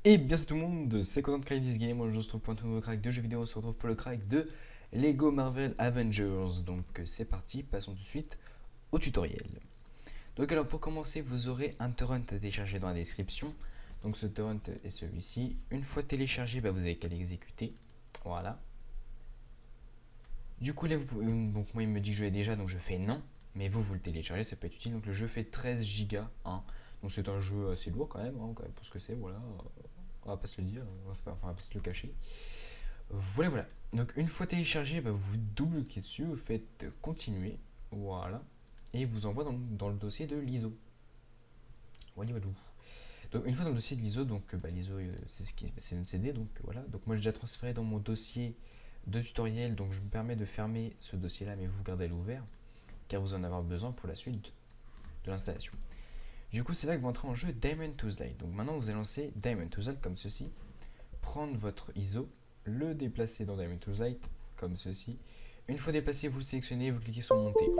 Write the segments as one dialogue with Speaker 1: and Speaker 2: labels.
Speaker 1: Et bien c'est tout le monde, c'est Content de Crack This Game. Aujourd'hui on se retrouve pour un nouveau crack de jeux vidéo, on se retrouve pour le crack de Lego Marvel Avengers. Donc c'est parti, passons tout de suite au tutoriel. Donc alors pour commencer, vous aurez un torrent à télécharger dans la description. Donc ce torrent est celui-ci. Une fois téléchargé, vous avez qu'à l'exécuter. Voilà. Du coup là, donc moi il me dit que je l'ai déjà, donc je fais non. Mais vous le téléchargez, ça peut être utile. Donc le jeu fait 13 Go. Donc c'est un jeu assez lourd quand même pour ce que c'est, voilà. On va pas se le dire, on va pas se le cacher. Voilà. Donc une fois téléchargé, vous double-cliquez dessus, vous faites continuer, voilà, et il vous envoie dans le dossier de l'ISO. Voilà. Donc une fois dans le dossier de l'ISO, donc l'ISO c'est une CD, donc voilà. Donc moi j'ai déjà transféré dans mon dossier de tutoriel, donc je me permets de fermer ce dossier-là, mais vous gardez-le ouvert, car vous en avez besoin pour la suite de l'installation. Du coup, c'est là que vous entrez en jeu Diamond to Slide. Donc maintenant, vous allez lancer Diamond to Slide comme ceci, prendre votre ISO, le déplacer dans Diamond to Slide comme ceci. Une fois déplacé, vous le sélectionnez, vous cliquez sur Monter.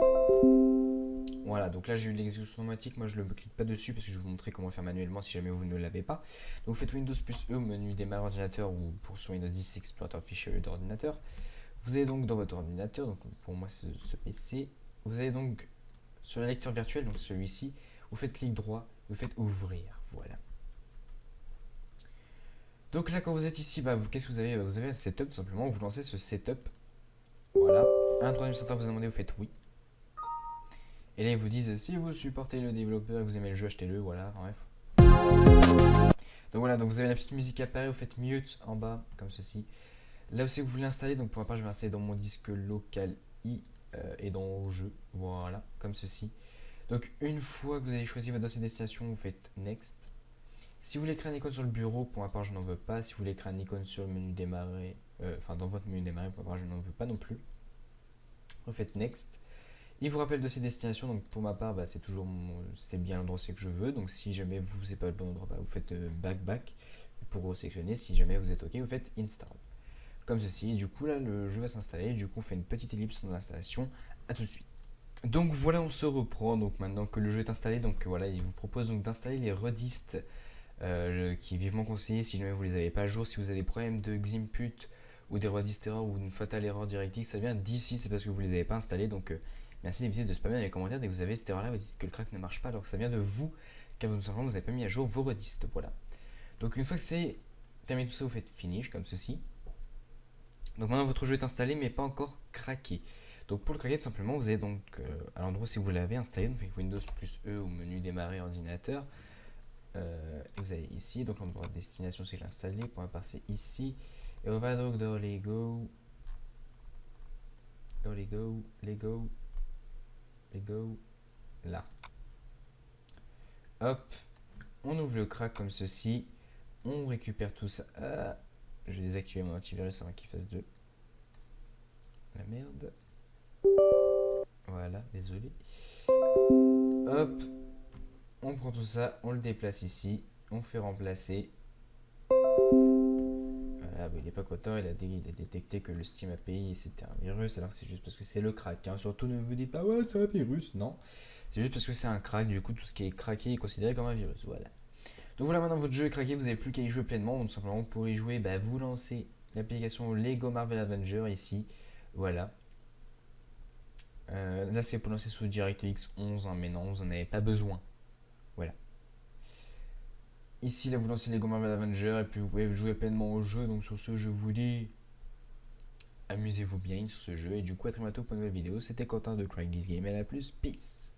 Speaker 1: Voilà, donc là j'ai eu l'exécution automatique, moi je ne clique pas dessus parce que je vais vous montrer comment faire manuellement si jamais vous ne l'avez pas. Donc vous faites Windows plus E au menu démarrer ordinateur ou pour sur Windows 10 explorateur fichier d'ordinateur. Vous allez donc dans votre ordinateur, donc pour moi c'est ce PC. Vous allez donc sur le lecteur virtuel, donc celui-ci, vous faites clic droit, vous faites ouvrir, voilà. Donc là quand vous êtes ici, qu'est-ce que vous avez? Vous avez un setup tout simplement, vous lancez ce setup, voilà. Un troisième centre vous a demandé, vous faites oui. Et là ils vous disent si vous supportez le développeur et vous aimez le jeu, achetez-le, voilà, bref. Donc voilà, donc vous avez la petite musique qui apparaît, vous faites mute en bas, comme ceci. Là aussi vous voulez l'installer, donc pour ma part je vais l'installer dans mon disque local i et dans jeu, voilà, comme ceci. Donc une fois que vous avez choisi votre dossier de destination, vous faites next. Si vous voulez créer un icône sur le bureau, pour ma part je n'en veux pas. Si vous voulez créer un icône sur le menu démarrer, dans votre menu démarrer, pour ma part je n'en veux pas non plus. Vous faites next. Il vous rappelle le dossier de destination, donc pour ma part c'était bien l'endroit que je veux. Donc si jamais vous n'êtes pas le bon endroit, vous faites back pour sélectionner. Si jamais vous êtes ok, vous faites install. Comme ceci, et du coup là le jeu va s'installer. Du coup on fait une petite ellipse dans l'installation. A tout de suite. Donc voilà, on se reprend. Donc maintenant que le jeu est installé, donc voilà, il vous propose donc d'installer les redistes qui est vivement conseillé si jamais vous les avez pas à jour. Si vous avez des problèmes de Ximput ou des redistes erreurs ou une fatale erreur directive, ça vient d'ici, c'est parce que vous les avez pas installés. Donc merci d'éviter de spammer dans les commentaires dès que vous avez cette erreur là, vous dites que le crack ne marche pas alors que ça vient de vous, car vous n'avez pas mis à jour vos redistes. Voilà. Donc une fois que c'est terminé tout ça, vous faites finish comme ceci. Donc maintenant votre jeu est installé mais pas encore craqué. Donc pour le craquer, tout simplement, vous allez donc à l'endroit si vous l'avez installé, donc avec Windows plus E au menu démarrer ordinateur. Vous allez ici, donc l'endroit de destination c'est l'installer, pour ma part c'est ici. Et on va donc dans Lego, là. Hop, on ouvre le crack comme ceci, on récupère tout ça. Je vais désactiver mon antivirus avant qu'il fasse de la merde. Voilà, désolé. Hop, on prend tout ça, on le déplace ici, on fait remplacer. Voilà, il n'est pas content, il a détecté que le Steam API c'était un virus, alors que c'est juste parce que c'est le crack. Surtout ne vous dites pas, ouais, c'est un virus, non. C'est juste parce que c'est un crack, du coup tout ce qui est craqué est considéré comme un virus, voilà. Donc voilà, maintenant votre jeu est craqué, vous n'avez plus qu'à y jouer pleinement. Donc simplement pour y jouer, vous lancez l'application Lego Marvel Avenger ici, voilà. Là c'est pour lancer sous DirectX 11, mais non, vous n'en avez pas besoin. Voilà. Ici, là, vous lancez Lego Marvel Avenger et puis vous pouvez jouer pleinement au jeu. Donc sur ce, je vous dis, amusez-vous bien sur ce jeu. Et du coup, à très bientôt pour une nouvelle vidéo. C'était Quentin de Crack This Game. Et à la plus, peace.